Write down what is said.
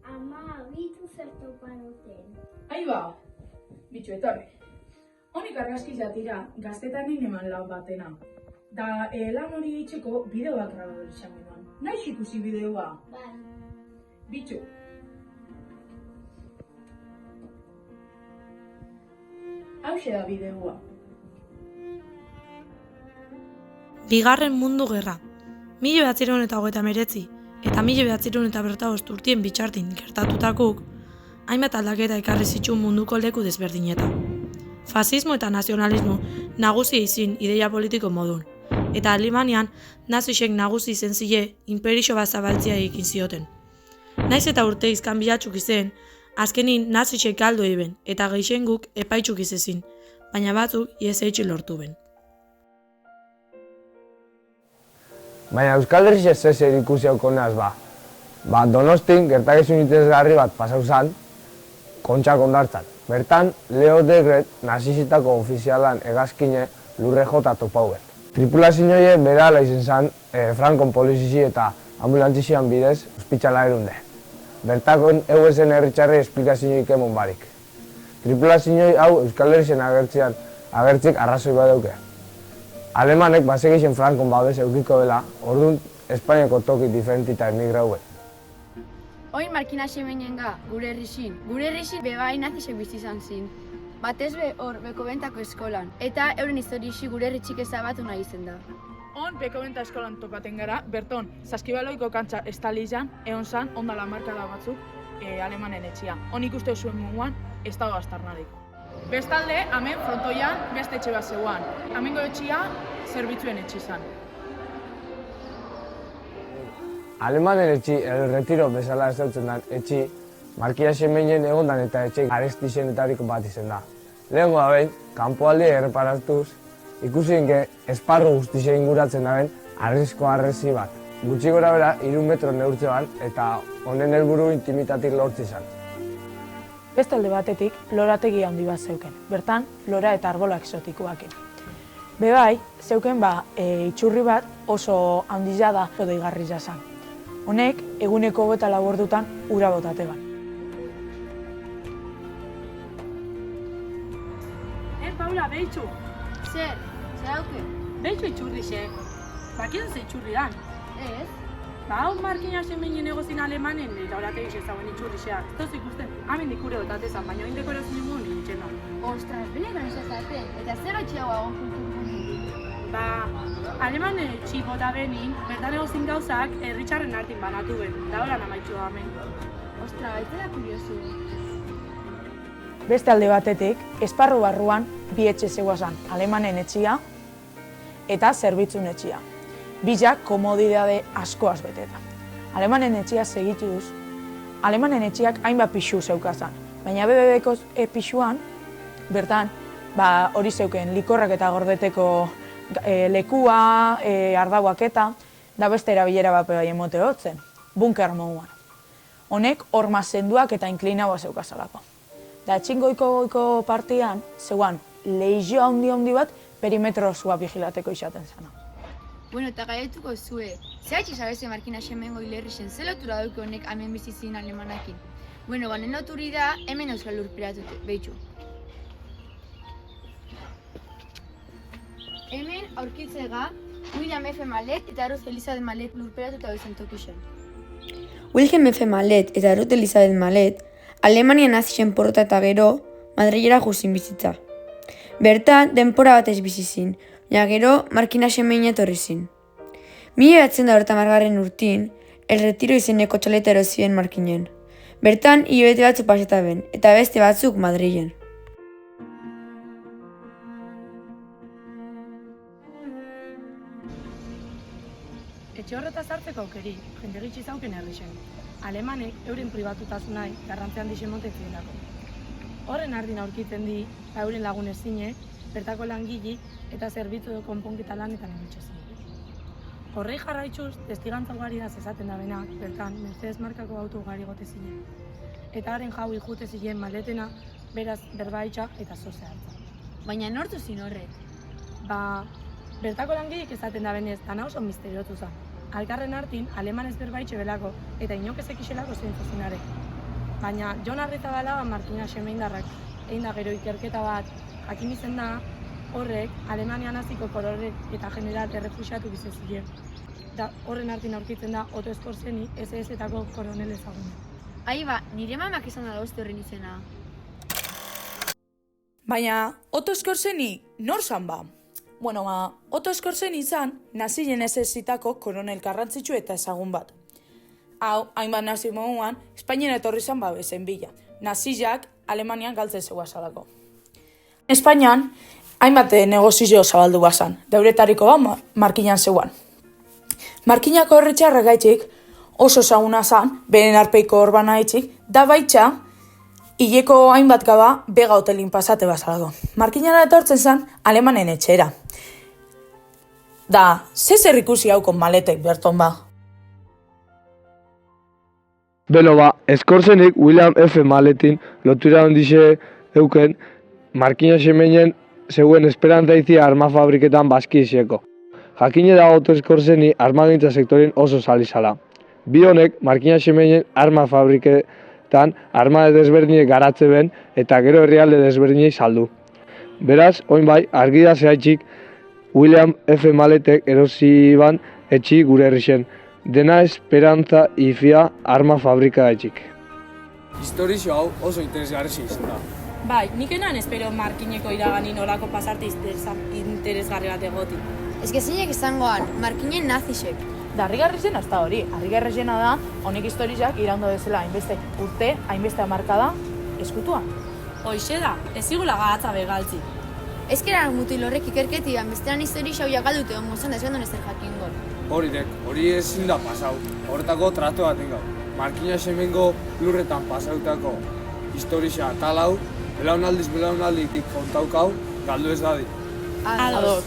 Ama, bitu zer toparoten. Aiba, bitxu etorri. Honik argazkizia tira, gaztetan eman lau batena. Da, lan hori eitzeko bideoak grabatu izan genuen. Naix ikusi bideoa? Bai. Bitxu. Hauxe da bideoa. Bigarren Mundu Gerra. 1939 eta 1945 urtien bitxartin gertatutakuk, hainbat aldaketa ekarri zituen munduko leku desberdinetan. Fasismo eta nazionalismo nagusi izin ideia politiko modun, eta Alemanian nazisek nagusi izen zile imperio bat zabaltzea egin zioten. Naiz eta urte izkan bilatzuk izen, azkenin nazisek galdu eben eta gehixenguk epaitzuk izezin, baina batzuk ihes eitzi lortu ben. Baina Euskal Herrixe zer ikusi hauko naz ba. Donostin gertakizun interesgarri bat pasau zan, Kontxak Hondartzan. Bertan, Leo Degret nazizitako ofizialan hegazkine lurre jota topauen. Tripulazioie berala izen zan, Frankon polizizi eta ambulantzizian bidez ospitala erunde. Bertakon euezen herritxarri esplikazioik emon barik. Tripulazioi hau Euskal Herrixen agertzik arrazoi badauke. Alemanek bazegixen Frankon babes eukiko dela, orduan Espainiako toki diferentita emigrauen. Oin Markina Xemenenga, gure herrixin bebai nazisek bizi izan zin. Batez be hor Bekobentako eskolan, eta euren historixi gure herritxik ezabatu nahi izen da. On Bekobenta eskolan topaten gara, berton, Saskibaloiko kantza estalizan, egon zan, ondala markada batzuk, Alemanen etxia. On ikuste zuen munguan, ez dago astarnarik. Bestalde, hemen frontoian beste etxe bat zeuan. Hemengo etxia zerbitzuen etxe izan. Alemanen etxi, el retiro bezala ezautzen den etxi, Markina Xemeinen egondan eta etxe arestizenetariko bat izen da. Lehengo da behin, kanpoaldi erreparatuz, ikusi inke esparru guztize inguratzen daben harrizko harrezi bat. Gutxi gora bera 3 metro neurtze ban eta honen helburu intimitatik lortzi izan. Beste alde batetik, lorategi handi bat zeuken. Bertan, lora eta arbola exotikoakin. Bebai, zeuken itxurri bat oso handia da deigarria zan. Honek, eguneko 24 ordutan ura botate ban. Paula, behitxu. Zer hauke? Behitxu itxurri xe. Bakien ze itxurri dan. Ez? Hau Markina Xemeinen egozin Alemanen eta horategi zezauen itxurri xea. Ez toz ikusten, hamen dikure botatezan, baina hain dekorazio ningun nintzen da. Ostras, benetan esazaten, eta zer atxiago agon kultur? Alemanen etxi bota benin, bertan egozin gauzak herritxarren hartin banatu ben, da horan amaitxu hamen. Ostra, baitzera kuriosu. Beste alde batetik, esparru barruan bi etxe zeuazan Alemanen etxia eta zerbitzun etxia. Bizak komodidade askoaz beteta. Alemanen etxia segituz, Alemanen etxiak hainbat pixu zeukazan, baina BBBko pixuan, bertan, hori zeuken likorrak eta gordeteko lekua, ardauak eta, da beste erabilera bat bai emote hotzen, bunker moduan. Honek horma zenduak eta inklinaua zeukazalako. Da etxingoiko partian, zeuan, lehizio handi bat perimetro osoa vigilateko izaten zena. Bueno, eta gaietuko zue, zehatxe zabeze Markina Xemengo hilerrixen, ze lotura dauke honek hemen bizizin alemanakin? Bueno, banen loturi da, hemen euskal lurperatute, behitxu. Hemen aurkitzega, William F. Mallet eta Ruth Elizabeth Mallet lurperatuta izan tokixen. Wilhelm F. Mallet eta Ruth Elizabeth Mallet Alemania nazisen porrota eta gero Madrilera juzin bizitza. Bertan, denpora batez bizizin, baina gero Markina Xemeinen etorri zin. 1940 urtin, El Retiro izeneko txaleta erozien Markinen. Bertan, hilabete batzuk pasata ben, eta beste batzuk Madrilen. Etxe horretaz hartzeko aukeri, jende gitxi zauken herrixen. Alemanek euren pribatutasunai garrantzi handixen montetzen dago. Horren ardin aurkitzen di, euren lagun ezine, bertako langili eta zerbitzu konponketa lanetan emitxezin. Horrei jarraitzuz, testigantza ugari da esaten da benak, bertan Mercedes markako auto ugari gote zinen. Eta haren jau jute ziren maletena, beraz berbaitxa eta zoze hartza. Baina nortu zin horrek? Bertako langileek esaten da benez, dana oso misteriotu zen. Alkarren hartin, alemanez berbaitxe belako, eta inok ezekixelako zein zozinare. Baina, Jon Arrizabalaga Markina Xemeindarrak egin da gero ikerketa bat, jakin izen da, horrek, Alemania naziko kororek eta general errefuxiatu bizizilen. Da horren hartin aurkitzen da Otto Skorzeny, SS-etako koronel ezaguna. Aiba, nire mamak izan da dozte horren izena. Baina, Otto Skorzeny nor zan ba? Bueno, Otto Skorzeny izan, nazien SS-etako koronel garrantzitsu eta ezagun bat. Hau, hainbat nazi moduan, Espainian etorri zan bezen bila. Naziak Alemanian galtzen zegoazalako. Espainian, hainbat negozio zabaldu bazan, deuretariko bat Markinan zeuan. Markinako horretxarra gaitxik oso zaguna zan, beren arpeiko horbana haitxik, da baitxa, hileko hainbat gaba bega hotelin pasate bazalako. Markinara etortzen zan, Alemanen etxera. Da, ze zer ikusi haukon maletek berton ba? Belo ba, Skorzenyk William F. Maletin lotura handixe euken Markina Xemeinen zeuen esperantzaizia arma fabriketan baski izeko. Jakine da Otto Skorzeny armagintza sektorien oso salizala. Bi honek Markina Xemeinen arma fabriketan arma desberdinek garatze ben eta gero herrialde desberdinei saldu. Beraz, oin bai, argi da zehaitxik William F. Maletek erosi ban etxi gure herrixen. Dena esperantza ifia arma fabrika etxik. Historizio hau oso interesgarri izan da. Bai, nik enan espero Markineko iraganin olako pasarte interesgarri bat egoti. Ez zeinek izangoan, Markinen nazisek. Da, harrigarri zen hasta hori. Harrigarri zena da, honek historiak iraundo bezala hainbeste urte, hainbeste hamarkada, eskutuan. Hoixe da, ez zigula gahatza begaltzi. Ezkeran mutil horrek ikerketian bestean historia hau galdute ongo zen desgendun ezer jakingo. Hori ezin da pasau. Horretako tratu bat ingau. Markina Xemengo lurretan pasautako historia tal hau, belaunaldiz kontauka hau, galdu ez dadi. Ados.